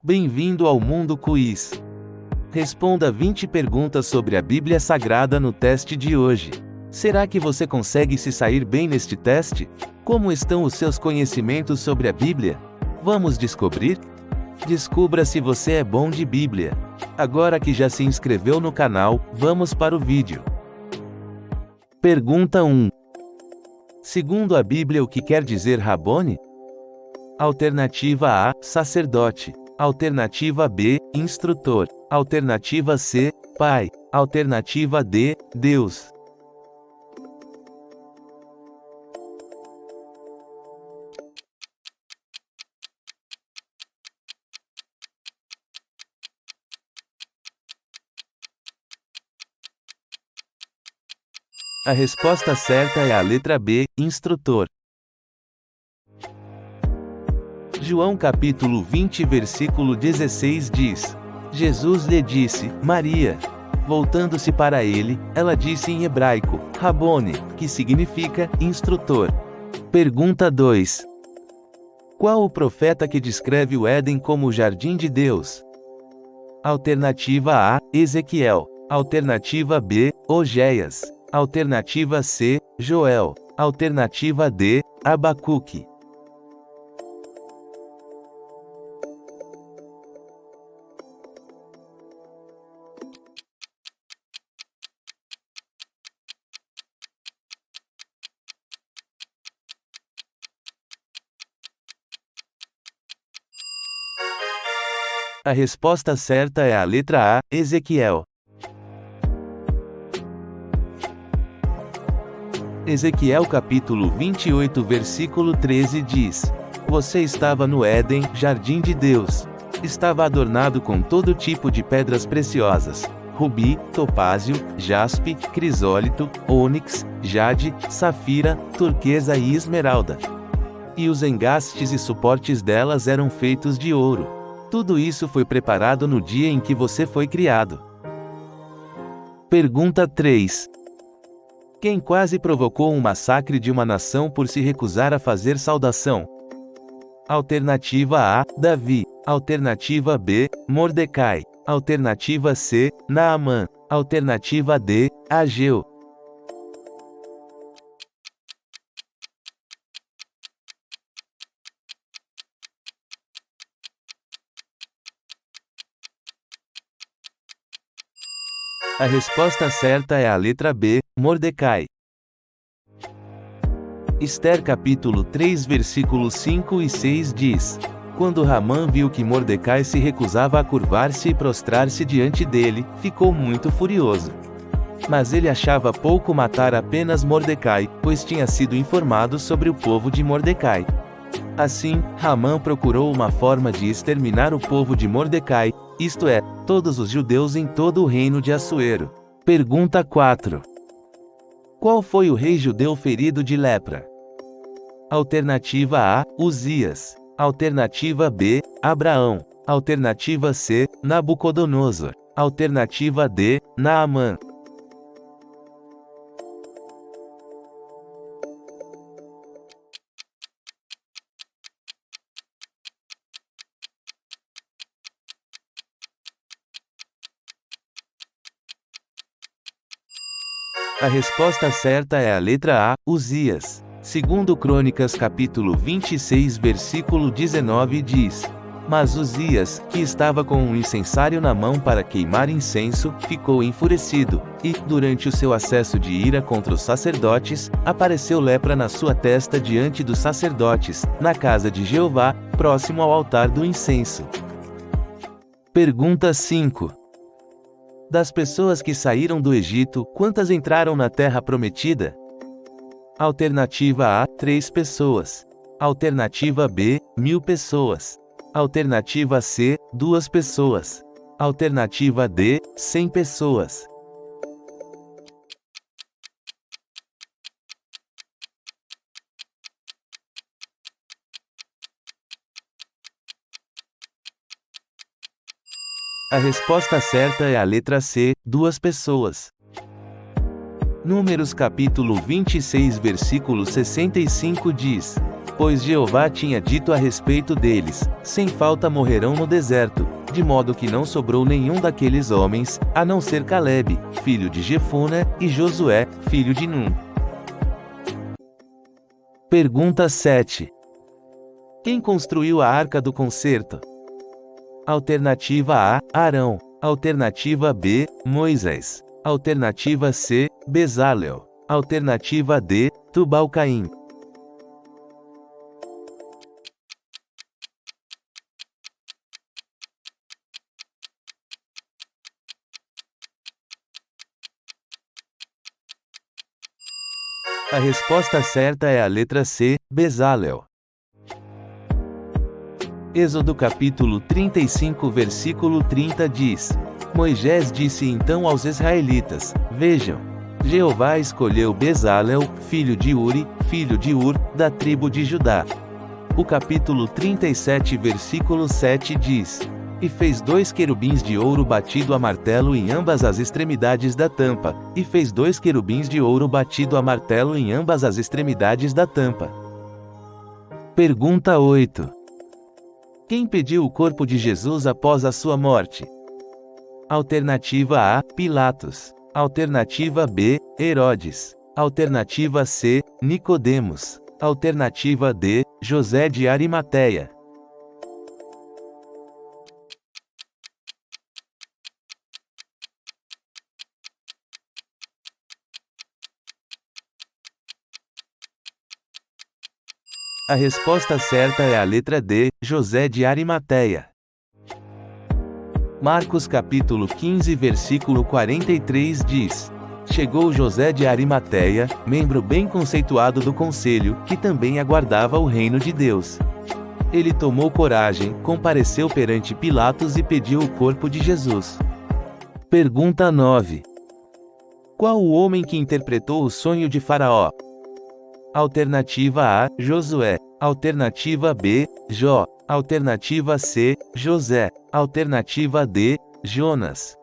Bem-vindo ao Mundo Quiz. Responda 20 perguntas sobre a Bíblia Sagrada no teste de hoje. Será que você consegue se sair bem neste teste? Como estão os seus conhecimentos sobre a Bíblia? Vamos descobrir? Descubra se você é bom de Bíblia. Agora que já se inscreveu no canal, vamos para o vídeo. Pergunta 1. Segundo a Bíblia, o que quer dizer Rabboni? Alternativa A, sacerdote. Alternativa B, instrutor. Alternativa C, pai. Alternativa D, Deus. A resposta certa é a letra B, instrutor. João capítulo 20 versículo 16 diz: Jesus lhe disse, Maria. Voltando-se para ele, ela disse em hebraico, Rabboni, que significa instrutor. Pergunta 2. Qual o profeta que descreve o Éden como o jardim de Deus? Alternativa A, Ezequiel. Alternativa B, Ogeias. Alternativa C, Joel. Alternativa D, Abacuque. A resposta certa é a letra A, Ezequiel. Ezequiel capítulo 28 versículo 13 diz: Você estava no Éden, jardim de Deus. Estava adornado com todo tipo de pedras preciosas: rubi, topázio, jaspe, crisólito, ônix, jade, safira, turquesa e esmeralda. E os engastes e suportes delas eram feitos de ouro. Tudo isso foi preparado no dia em que você foi criado. Pergunta 3. Quem quase provocou um massacre de uma nação por se recusar a fazer saudação? Alternativa A, Davi. Alternativa B, Mordecai. Alternativa C, Naamã. Alternativa D, Ageu. A resposta certa é a letra B, Mordecai. Ester capítulo 3 versículos 5 e 6 diz: Quando Ramã viu que Mordecai se recusava a curvar-se e prostrar-se diante dele, ficou muito furioso. Mas ele achava pouco matar apenas Mordecai, pois tinha sido informado sobre o povo de Mordecai. Assim, Ramã procurou uma forma de exterminar o povo de Mordecai, isto é, todos os judeus em todo o reino de Assuero. Pergunta 4. Qual foi o rei judeu ferido de lepra? Alternativa A, Uzias. Alternativa B, Abraão. Alternativa C, Nabucodonosor. Alternativa D, Naamã. A resposta certa é a letra A, Uzias. Segundo Crônicas capítulo 26 versículo 19 diz: Mas Uzias, que estava com um incensário na mão para queimar incenso, ficou enfurecido, e, durante o seu acesso de ira contra os sacerdotes, apareceu lepra na sua testa diante dos sacerdotes, na casa de Jeová, próximo ao altar do incenso. Pergunta 5. Das pessoas que saíram do Egito, quantas entraram na terra prometida? Alternativa A, 3 pessoas. Alternativa B, 1.000 pessoas. Alternativa C, 2 pessoas. Alternativa D, 100 pessoas. A resposta certa é a letra C, 2 pessoas. Números capítulo 26 versículo 65 diz: Pois Jeová tinha dito a respeito deles: sem falta morrerão no deserto, de modo que não sobrou nenhum daqueles homens, a não ser Calebe, filho de Jefune, e Josué, filho de Num. Pergunta 7. Quem construiu a Arca do Concerto? Alternativa A, Arão. Alternativa B, Moisés. Alternativa C, Bezalel. Alternativa D, Tubal-Caim. A resposta certa é a letra C, Bezalel. Êxodo capítulo 35 versículo 30 diz: Moisés disse então aos israelitas: Vejam, Jeová escolheu Bezalel, filho de Uri, filho de Ur, da tribo de Judá. O capítulo 37 versículo 7 diz: E fez 2 querubins de ouro batido a martelo em ambas as extremidades da tampa, e fez 2 querubins de ouro batido a martelo em ambas as extremidades da tampa. Pergunta 8. Quem pediu o corpo de Jesus após a sua morte? Alternativa A, Pilatos. Alternativa B, Herodes. Alternativa C, Nicodemos. Alternativa D, José de Arimateia. A resposta certa é a letra D, José de Arimateia. Marcos capítulo 15 versículo 43 diz: Chegou José de Arimateia, membro bem conceituado do conselho, que também aguardava o reino de Deus. Ele tomou coragem, compareceu perante Pilatos e pediu o corpo de Jesus. Pergunta 9. Qual o homem que interpretou o sonho de Faraó? Alternativa A, Josué. Alternativa B, Jó. Alternativa C, José. Alternativa D, Jonas.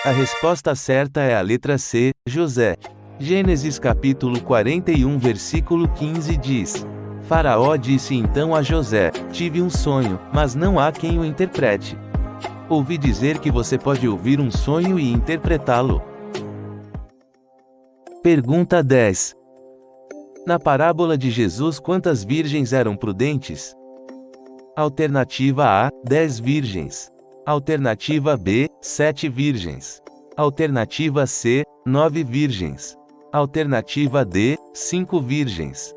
A resposta certa é a letra C, José. Gênesis capítulo 41 versículo 15 diz: Faraó disse então a José: Tive um sonho, mas não há quem o interprete. Ouvi dizer que você pode ouvir um sonho e interpretá-lo. Pergunta 10. Na parábola de Jesus, quantas virgens eram prudentes? Alternativa A, 10 virgens. Alternativa B, 7 virgens. Alternativa C, 9 virgens. Alternativa D, 5 virgens.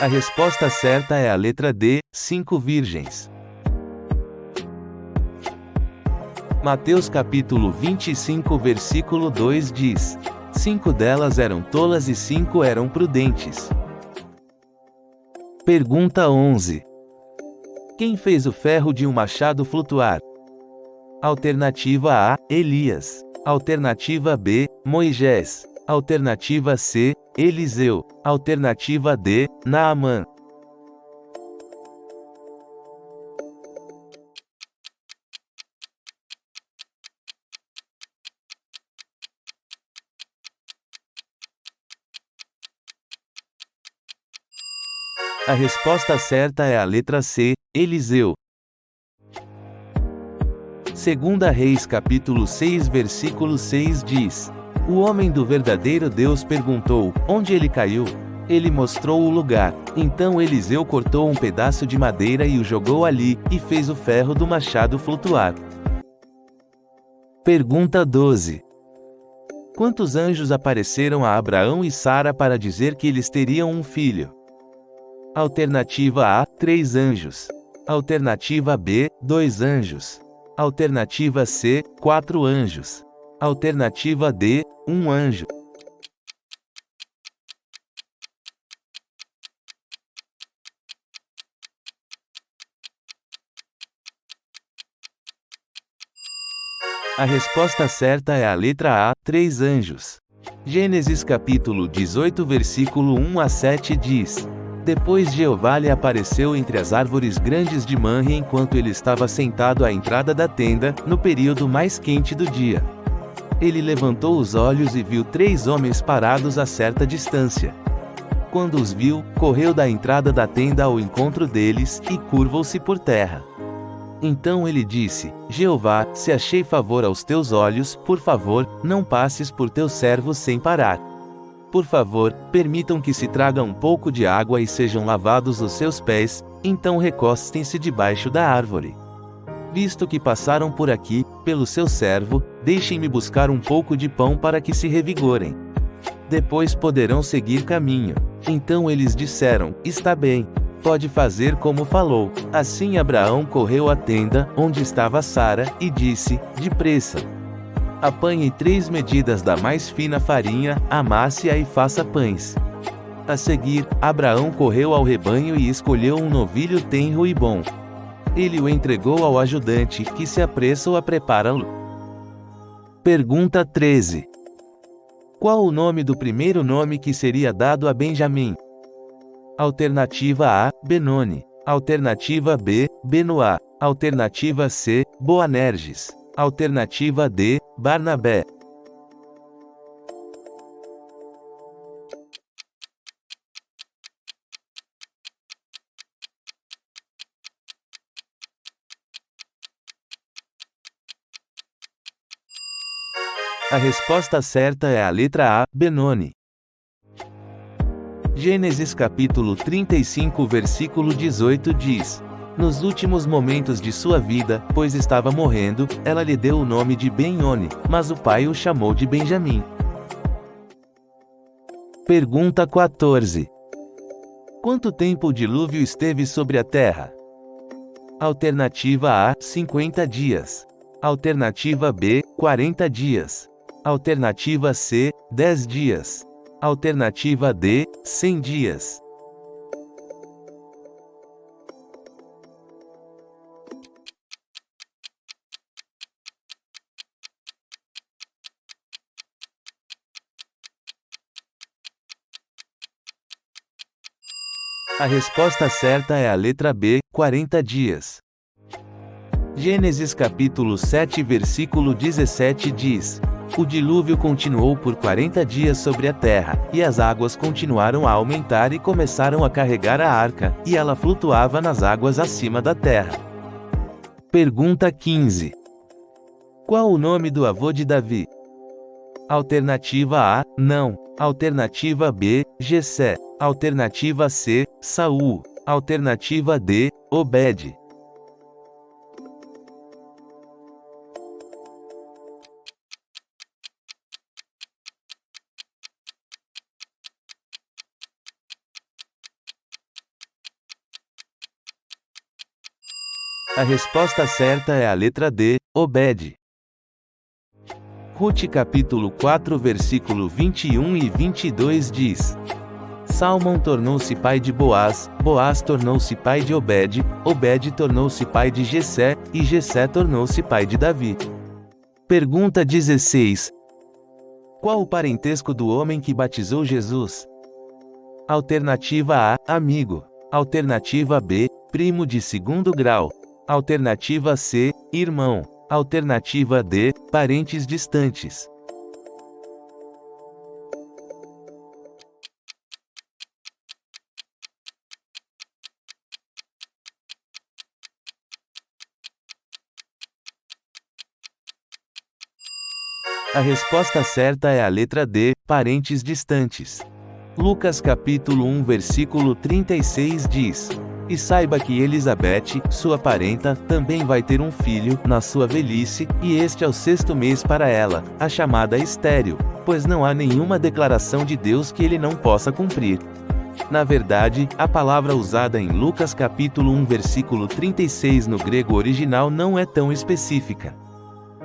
A resposta certa é a letra D, 5 virgens. Mateus capítulo 25 versículo 2 diz: 5 delas eram tolas e 5 eram prudentes. Pergunta 11. Quem fez o ferro de um machado flutuar? Alternativa A, Elias. Alternativa B, Moisés. Alternativa C, Eliseu. Alternativa D, Naamã. A resposta certa é a letra C, Eliseu. 2 Reis capítulo 6 versículo 6 diz: O homem do verdadeiro Deus perguntou: Onde ele caiu? Ele mostrou o lugar. Então Eliseu cortou um pedaço de madeira e o jogou ali, e fez o ferro do machado flutuar. Pergunta 12. Quantos anjos apareceram a Abraão e Sara para dizer que eles teriam um filho? Alternativa A, 3 anjos. Alternativa B, 2 anjos. Alternativa C, 4 anjos. Alternativa D, 1 anjo. A resposta certa é a letra A, 3 anjos. Gênesis capítulo 18 versículo 1 a 7 diz: Depois Jeová lhe apareceu entre as árvores grandes de Manre enquanto ele estava sentado à entrada da tenda, no período mais quente do dia. Ele levantou os olhos e viu 3 homens parados a certa distância. Quando os viu, correu da entrada da tenda ao encontro deles, e curvou-se por terra. Então ele disse: Jeová, se achei favor aos teus olhos, por favor, não passes por teus servos sem parar. Por favor, permitam que se traga um pouco de água e sejam lavados os seus pés, então recostem-se debaixo da árvore. Visto que passaram por aqui, pelo seu servo, deixem-me buscar um pouco de pão para que se revigorem. Depois poderão seguir caminho. Então eles disseram: Está bem. Pode fazer como falou. Assim Abraão correu à tenda, onde estava Sara, e disse: Depressa. Apanhe 3 medidas da mais fina farinha, amasse-a e faça pães. A seguir, Abraão correu ao rebanho e escolheu um novilho tenro e bom. Ele o entregou ao ajudante, que se apressou a prepará-lo. Pergunta 13. Qual o nome do primeiro nome que seria dado a Benjamim? Alternativa A, Benoni. Alternativa B, Benoá. Alternativa C, Boanerges. Alternativa D, Barnabé. A resposta certa é a letra A, Benoni. Gênesis capítulo 35 versículo 18 diz: Nos últimos momentos de sua vida, pois estava morrendo, ela lhe deu o nome de Benoni, mas o pai o chamou de Benjamim. Pergunta 14. Quanto tempo o dilúvio esteve sobre a terra? Alternativa A, 50 dias. Alternativa B, 40 dias. Alternativa C, 10 dias. Alternativa D, 100 dias. A resposta certa é a letra B, 40 dias. Gênesis capítulo 7 versículo 17 diz: O dilúvio continuou por 40 dias sobre a terra, e as águas continuaram a aumentar e começaram a carregar a arca, e ela flutuava nas águas acima da terra. Pergunta 15. Qual o nome do avô de Davi? Alternativa A, não. Alternativa B, Jessé. Alternativa C, Saul. Alternativa D, Obed. A resposta certa é a letra D, Obed. Rute capítulo 4 versículo 21 e 22 diz: Salmão tornou-se pai de Boaz, Boaz tornou-se pai de Obed, Obed tornou-se pai de Jessé, e Jessé tornou-se pai de Davi. Pergunta 16. Qual o parentesco do homem que batizou Jesus? Alternativa A, amigo. Alternativa B, primo de segundo grau. Alternativa C, irmão. Alternativa D, parentes distantes. A resposta certa é a letra D, parentes distantes. Lucas capítulo 1 versículo 36 diz: E saiba que Elizabeth, sua parenta, também vai ter um filho, na sua velhice, e este é o 6º mês para ela, a chamada estéril, pois não há nenhuma declaração de Deus que ele não possa cumprir. Na verdade, a palavra usada em Lucas capítulo 1 versículo 36 no grego original não é tão específica.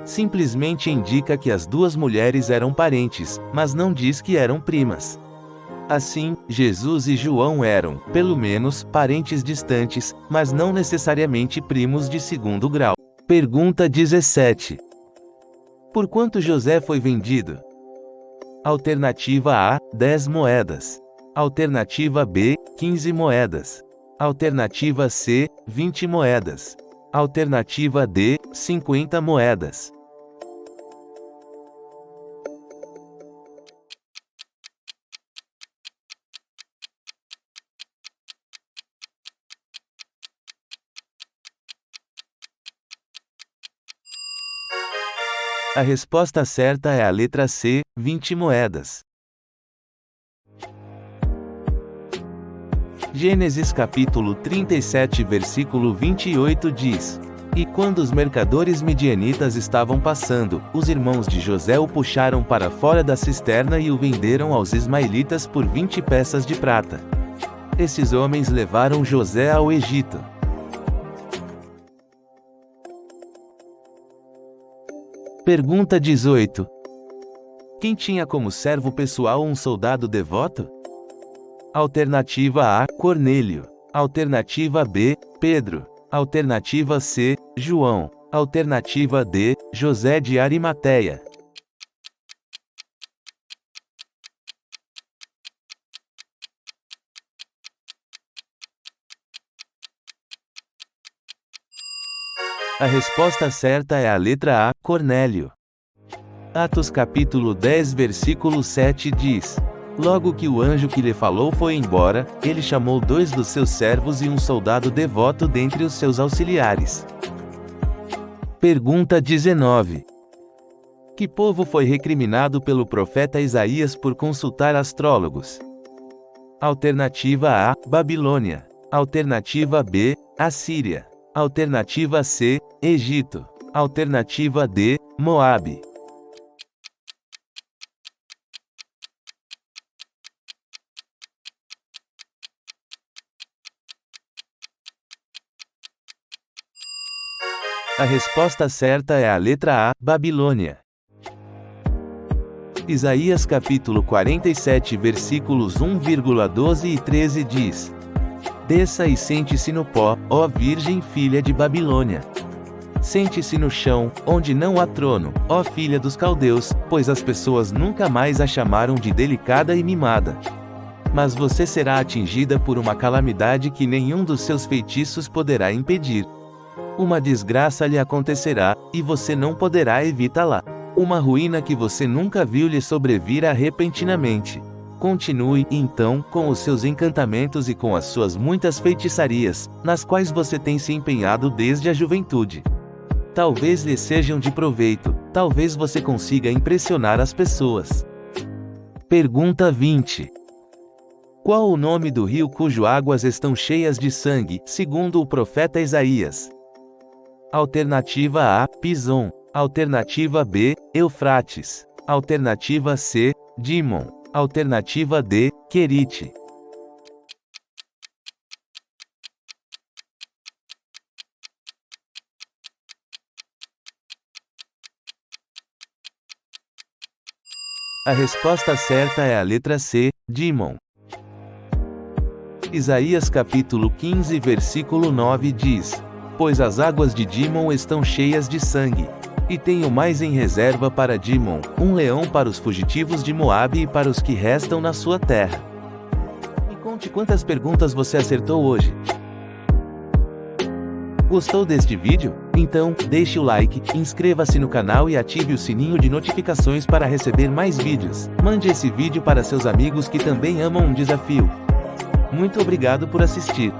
Simplesmente indica que as duas mulheres eram parentes, mas não diz que eram primas. Assim, Jesus e João eram, pelo menos, parentes distantes, mas não necessariamente primos de segundo grau. Pergunta 17. Por quanto José foi vendido? Alternativa A, 10 moedas. Alternativa B, 15 moedas. Alternativa C, 20 moedas. Alternativa D, 50 moedas. A resposta certa é a letra C, 20 moedas. Gênesis capítulo 37 versículo 28 diz: E quando os mercadores midianitas estavam passando, os irmãos de José o puxaram para fora da cisterna e o venderam aos ismaelitas por 20 peças de prata. Esses homens levaram José ao Egito. Pergunta 18. Quem tinha como servo pessoal um soldado devoto? Alternativa A, Cornélio. Alternativa B, Pedro. Alternativa C, João. Alternativa D, José de Arimateia. A resposta certa é a letra A, Cornélio. Atos capítulo 10 versículo 7 diz: Logo que o anjo que lhe falou foi embora, ele chamou 2 dos seus servos e um soldado devoto dentre os seus auxiliares. Pergunta 19. Que povo foi recriminado pelo profeta Isaías por consultar astrólogos? Alternativa A, Babilônia. Alternativa B, Assíria. Alternativa C, Egito. Alternativa D, Moabe. A resposta certa é a letra A, Babilônia. Isaías capítulo 47 versículos 1,12 e 13 diz: Desça e sente-se no pó, ó Virgem filha de Babilônia. Sente-se no chão, onde não há trono, ó filha dos caldeus, pois as pessoas nunca mais a chamaram de delicada e mimada. Mas você será atingida por uma calamidade que nenhum dos seus feitiços poderá impedir. Uma desgraça lhe acontecerá, e você não poderá evitá-la. Uma ruína que você nunca viu lhe sobrevirá repentinamente. Continue, então, com os seus encantamentos e com as suas muitas feitiçarias, nas quais você tem se empenhado desde a juventude. Talvez lhe sejam de proveito, talvez você consiga impressionar as pessoas. Pergunta 20. Qual o nome do rio cujo águas estão cheias de sangue, segundo o profeta Isaías? Alternativa A, Pison. Alternativa B, Eufrates. Alternativa C, Dimon. Alternativa D, Querite. A resposta certa é a letra C, Dimon. Isaías capítulo 15 versículo 9 diz: Pois as águas de Dimon estão cheias de sangue. E tenho mais em reserva para Dimon, um leão para os fugitivos de Moabe e para os que restam na sua terra. Me conte quantas perguntas você acertou hoje. Gostou deste vídeo? Então, deixe o like, inscreva-se no canal e ative o sininho de notificações para receber mais vídeos. Mande esse vídeo para seus amigos que também amam um desafio. Muito obrigado por assistir.